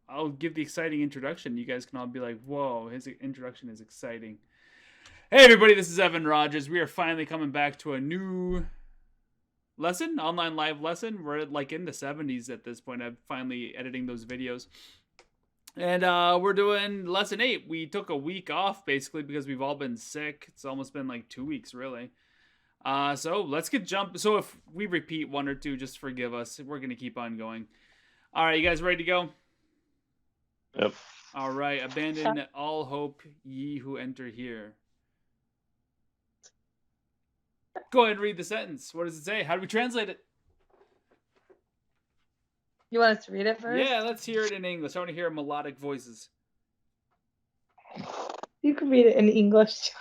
I'll give the exciting introduction. You guys can all be like, whoa, his introduction is exciting. Hey everybody, this is Evan Rogers. We are finally coming back to a new lesson, online live lesson. We're like in the 70s at this point. I'm finally editing those videos. And we're doing lesson 8. We took a week off basically because we've all been sick. It's almost been like 2 weeks really. So let's get jump. So if we repeat one or two, just forgive us. We're going to keep on going. All right, you guys ready to go? Yep. All right, abandon all hope, ye who enter here. Go ahead and read the sentence. What does it say? How do we translate it? You want us to read it first? Yeah, let's hear it in English. I want to hear melodic voices. You can read it in English.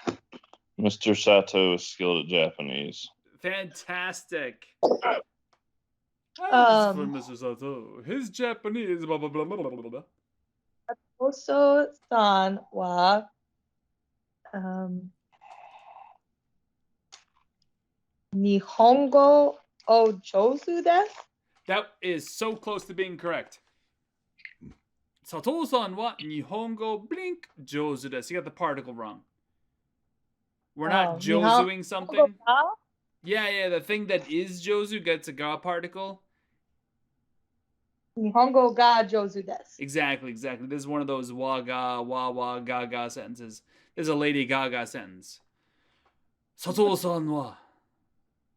Mr. Sato is skilled at Japanese. Fantastic. For Mr. Sato. His Japanese, blah, blah, blah, blah, blah, blah. Oso-san wa Nihongo o jouzu desu? That is so close to being correct. Sato-san wa Nihongo blink jouzu desu. You got the particle wrong. We're not jozuing something. Yeah, the thing that is jozu gets a ga particle. Nihongo ga jouzu desu. Exactly. This is one of those wa ga ga sentences. This is a Lady Gaga sentence. Sato-san wa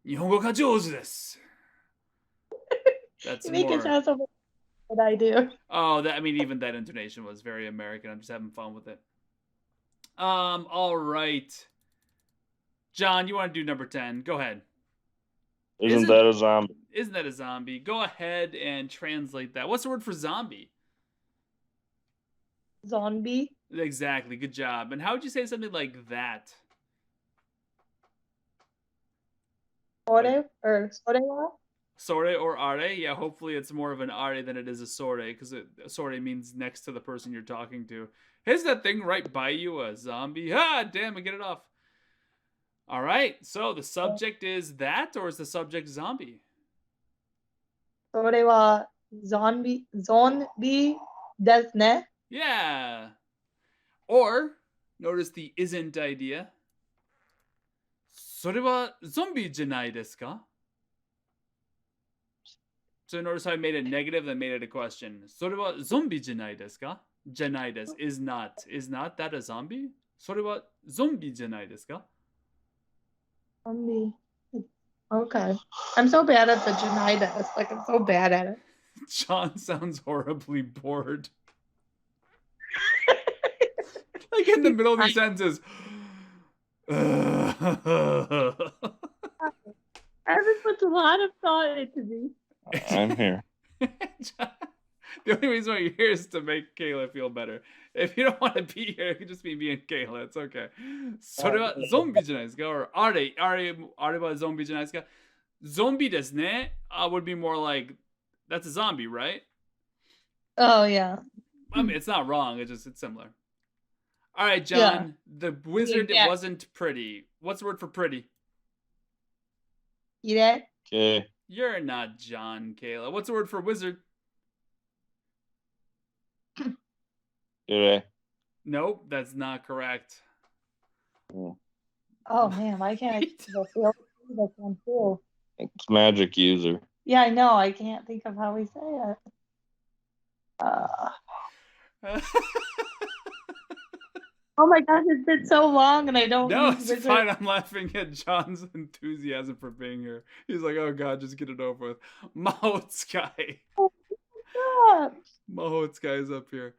Nihongo ga jouzu desu. That's you make more. it sound so much what I do. Oh, even that intonation was very American. I'm just having fun with it. All right. John, you want to do number 10? Go ahead. Isn't that a zombie? Isn't that a zombie? Go ahead and translate that. What's the word for zombie? Zombie. Exactly. Good job. And how would you say something like that? Sore or sorewa? Sore or are? Yeah, hopefully it's more of an are than it is a sore, because sore means next to the person you're talking to. Is that thing right by you a zombie? Ah, damn it, get it off. All right, so the subject is that, or is the subject zombie? Sorewa zombie desu ne. Yeah. Or, notice the isn't idea. それはゾンビじゃないですか? So notice how I made it negative, then made it a question. それはゾンビじゃないですか? じゃないです is not. Is not that a zombie? それはゾンビじゃないですか? Zombie. Okay. I'm so bad at the Janaidas. Like, I'm so bad at it. John sounds horribly bored. Like in the middle of these sentences. I haven't put a lot of thought into these. I'm here. John, the only reason why you're here is to make Kayla feel better. If you don't want to be here, it could just be me and Kayla. It's okay. それはゾンビじゃないですか? Or あれはゾンビじゃないですか? Zombie ですね would be more like, that's a zombie, right? Oh, yeah. I mean, it's not wrong. It's similar. All right, John. Yeah. The wizard wasn't pretty. What's the word for pretty? Ire. Okay. You're not John, Kayla. What's the word for wizard? Ire. Nope, that's not correct. Oh, man, why can't I feel this one too? It's magic user. Yeah, I know. I can't think of how we say it. Oh my gosh, it's been so long and I don't know. No, it's wizard. Fine. I'm laughing at John's enthusiasm for being here. He's like, oh god, just get it over with. Mahotsukai. Oh my god. Mahotsukai is up here.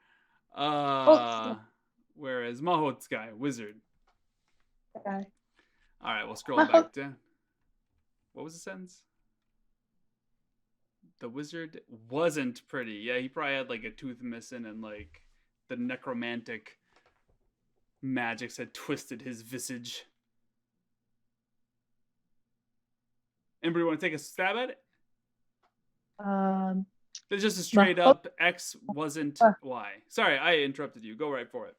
Where is Mahotsukai? Wizard. Okay. Alright, we'll scroll back down. What was the sentence? The wizard wasn't pretty. Yeah, he probably had like a tooth missing and like the necromantic magics had twisted his visage. Anybody want to take a stab at it? It's just a straight up X wasn't Y. Sorry, I interrupted you. Go right for it.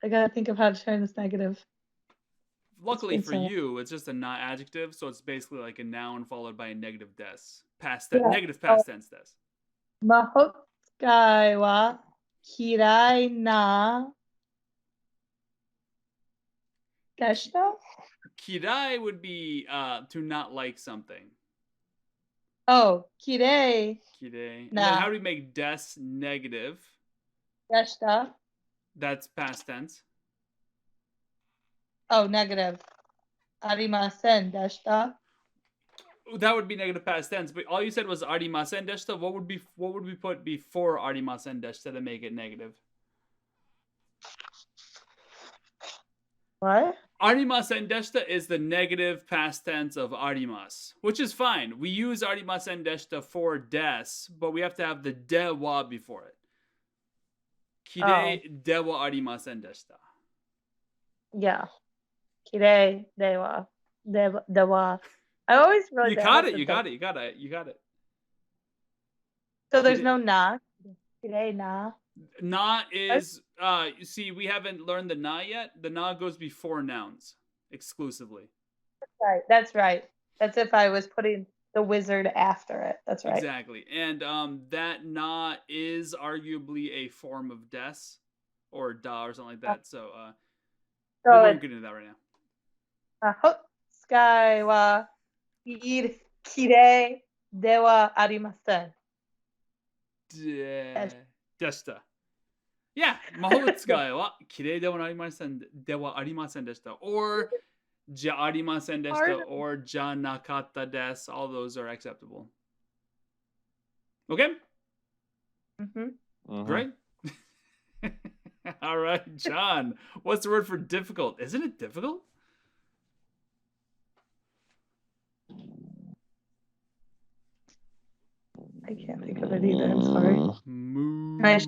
I gotta think of how to turn this negative. Luckily for insane. you, it's just a not adjective, so it's basically like a noun followed by a negative des. Yeah. Negative past tense des. Mahotsukai wa kirai na deshita? Kirai would be to not like something. Oh, kirei Kirei. And na then how do we make des negative? deshita. That's past tense. Oh, negative. Arimasen deshita. That would be negative past tense, but all you said was arimasen deshita. What would we put before arimasen deshita to make it negative? What? Arimasen deshita is the negative past tense of arimas, which is fine. We use arimasen deshita for des, but we have to have the de wa before it. Kirei de wa arimasen deshita. Yeah. Kirei dewa. Dewa. I always really You got it. You got it. So there's no na. Kirei na. Na is you see, we haven't learned the na yet. The na goes before nouns exclusively. Right. That's right. That's if I was putting the wizard after it. That's right. Exactly. And that na is arguably a form of des or da or something like that. So we won't get into that right now. Mahotsukai wa kirei dewa arimasen. Deshita. Yeah, mahotsukai wa kirei dewa arimasen deshita. Or ja arimasen deshita or ja nakata des. All those are acceptable. Okay? Mm-hmm. Great. All right, John. What's the word for difficult? Isn't it difficult? I can't think of it either. I'm sorry. Moose.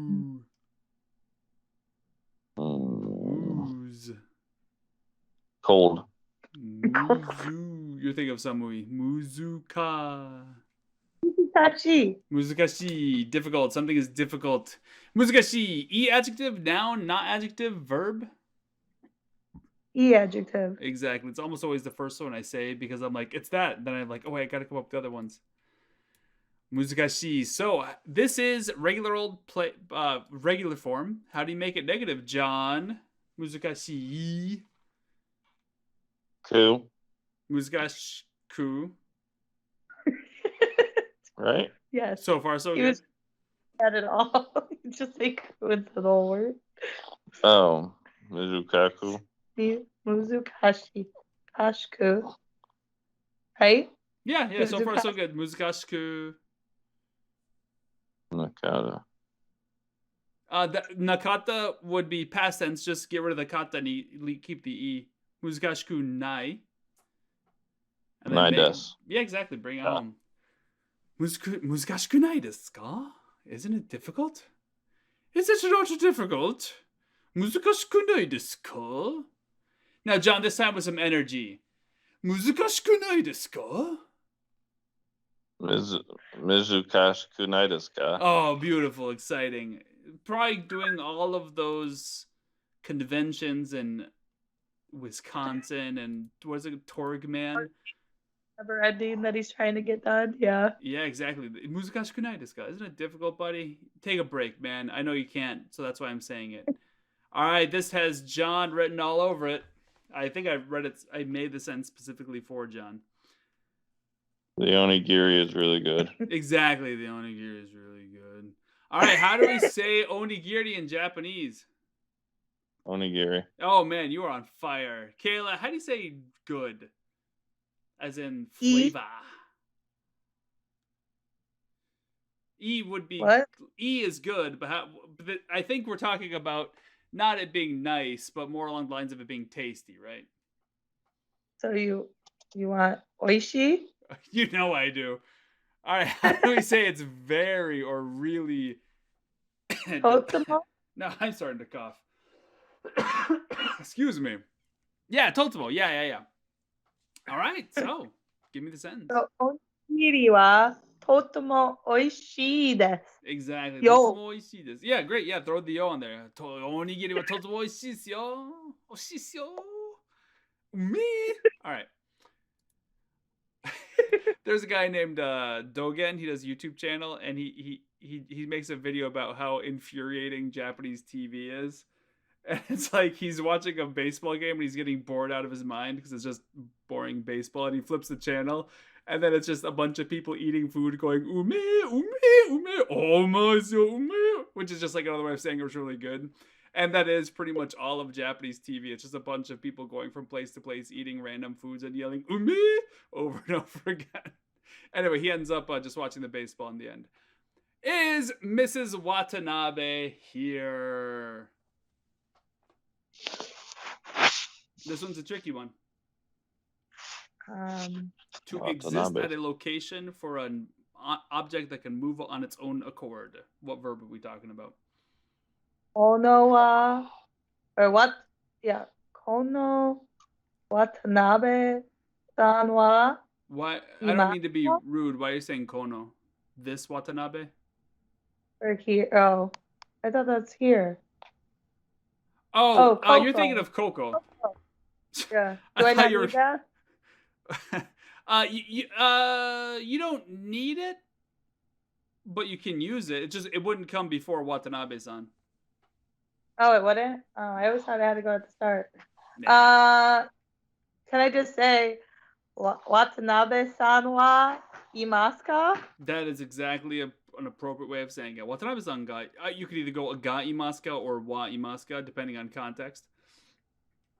Cold. Muzu. You're thinking of some movie. Muzuka. Muzukashi. Difficult. Something is difficult. Muzukashi. E adjective, noun, not adjective, verb. E adjective. Exactly. It's almost always the first one I say because I'm like, it's that. Then I'm like, oh, wait, I got to come up with the other ones. Muzukashi. So this is regular form. How do you make it negative, John? Muzukashi. Ku. Muzukashiku. Right? Yes. So far, so good. Not at all. Just like with the whole word. Oh, Mizukaku. Muzukashi. Kashku. Right? Yeah. So far, so good. Muzukashiku. Nakata. Nakata would be past tense. Just get rid of the kata and keep the e. Muzukashiku nai. Nai desu. Yeah, exactly. Bring it home. Muzukashiku nai desu ka? Isn't it difficult? Is it not difficult? Muzukashiku nai desu ka? Now, John, this time with some energy. Muzukashiku nai desu ka? Mizukashiku nai desu ka? Oh, beautiful, exciting. Probably doing all of those conventions in Wisconsin and what is it, Torgman? Never ending that he's trying to get done. Yeah. Yeah, exactly. Muzukashiku nai desu ka? Isn't it difficult, buddy? Take a break, man. I know you can't, so that's why I'm saying it. All right, this has John written all over it. I think I read it. I made the sentence specifically for John. The onigiri is really good. Exactly, the onigiri is really good. All right, how do we say onigiri in Japanese? Onigiri. Oh man, you are on fire, Kayla. How do you say good? As in flavor. E would be what? E is good, but I think we're talking about not it being nice, but more along the lines of it being tasty, right? So you want oishi? You know I do. All right, how do we say it's very or really? No, I'm starting to cough. Excuse me. Yeah, totemo. Yeah. All right, so give me the sentence. So onigiri wa totomo oishii desu. Exactly. Yo. Totomo oishii desu. Yeah, great. Yeah, throw the yo on there. Onigiri wa totomo oishii desu yo. Oishii desu yo. Me. All right. There's a guy named Dogen. He does a YouTube channel, and he makes a video about how infuriating Japanese TV is. And it's like he's watching a baseball game and he's getting bored out of his mind because it's just boring baseball. And he flips the channel, and then it's just a bunch of people eating food, going ume ume ume oh my ume, which is just like another way of saying it was really good. And that is pretty much all of Japanese TV. It's just a bunch of people going from place to place, eating random foods and yelling "ume" over and over again. Anyway, he ends up just watching the baseball in the end. Is Mrs. Watanabe here? This one's a tricky one. To exist at a location for an object that can move on its own accord. What verb are we talking about? Kono wa, or what? Yeah, Kono Watanabe-san wa. Why? I don't mean to be rude. Why are you saying Kono? This Watanabe? Or here? Oh, I thought that's here. Oh, you're thinking of Coco. Yeah. Do I not need that? You don't need it, but you can use it. It wouldn't come before Watanabe-san. Oh, it wouldn't? Oh, I always thought I had to go at the start. Nah. Can I just say Watanabe-san wa imasu ka? That is exactly an appropriate way of saying it. Watanabe-san ga. You could either go ga imasu ka or wa imasu ka, depending on context.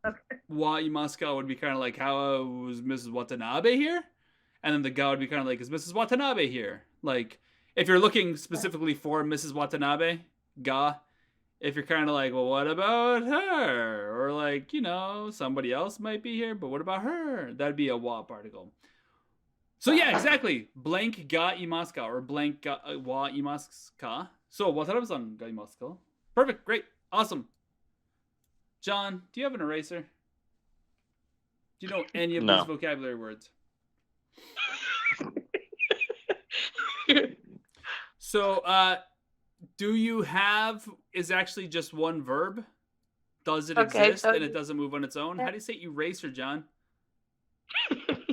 Okay. Wa imasu ka would be kind of like, how was Mrs. Watanabe here? And then the ga would be kind of like, is Mrs. Watanabe here? Like, if you're looking specifically for Mrs. Watanabe, ga. If you're kind of like, well, what about her? Or like, somebody else might be here, but what about her? That'd be a wa particle. So yeah, exactly. Blank ga imasu ka or blank ga wa imasu ka. So Watanabe-san ga imasu ka. Perfect, great, awesome. John, do you have an eraser? Do you know any of these vocabulary words? So, do you have is actually just one verb? Does it exist and it doesn't move on its own? How do you say eraser, John?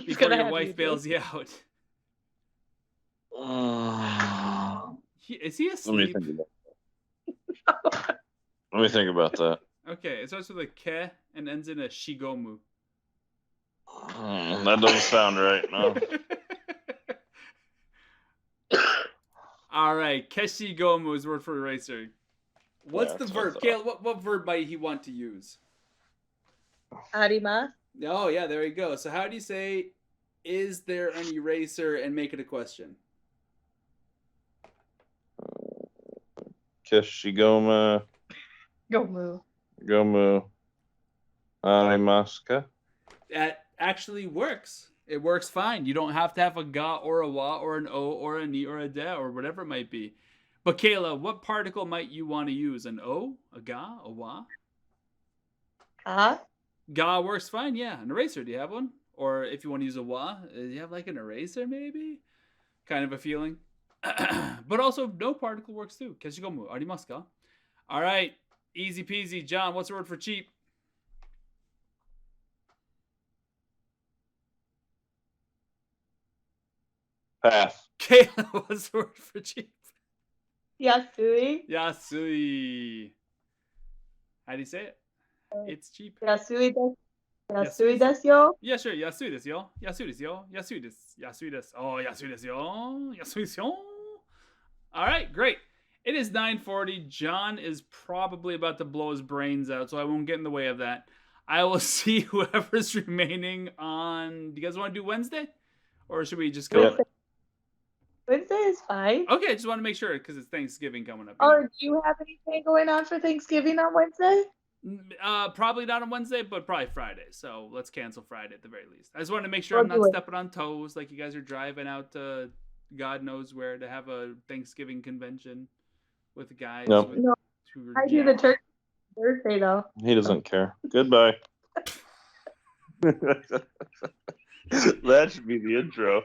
Before your wife bails you out. Is he asleep? Let me think about that. Okay, it starts with a ke and ends in a shigomu. That doesn't sound right, no. All right, keshigomu is word for eraser. What's the verb? Kayla, what verb might he want to use? Arimasu. Oh, yeah, there you go. So how do you say, is there an eraser, and make it a question? Keshigoma. Gomu. Arimasu ka? That actually works. It works fine. You don't have to have a ga or a wa or an o or a ni or a de or whatever it might be. But Kayla, what particle might you want to use? An o, a ga, a wa? Ga works fine, yeah. An eraser, do you have one? Or if you want to use a wa, do you have like an eraser maybe? Kind of a feeling. But also, no particle works too. Keshigomu, arimasu ka? All right, easy peasy. John, what's the word for cheap? Pass. Kayla, what's the word for cheap? Yasui. Yasui. How do you say it? It's cheap. Yasui desu. Yasui desu yo. Yeah, sure. Yasui desu yo. Yasui desu yo. Yasui desu. Yasui desu. Oh, yasui desu yo. Yasui desu yo. All right, great. It is 9:40. John is probably about to blow his brains out, so I won't get in the way of that. I will see whoever's remaining on. Do you guys want to do Wednesday? Or should we just go? Wednesday is fine. Okay, I just want to make sure because it's Thanksgiving coming up. Or do you have anything going on for Thanksgiving on Wednesday? Probably not on Wednesday, but probably Friday. So let's cancel Friday at the very least. I just want to make sure I'm not stepping on toes like you guys are driving out to God knows where to have a Thanksgiving convention with the guys. Nope. No, I do the turkey Thursday though. He doesn't care. Goodbye. That should be the intro.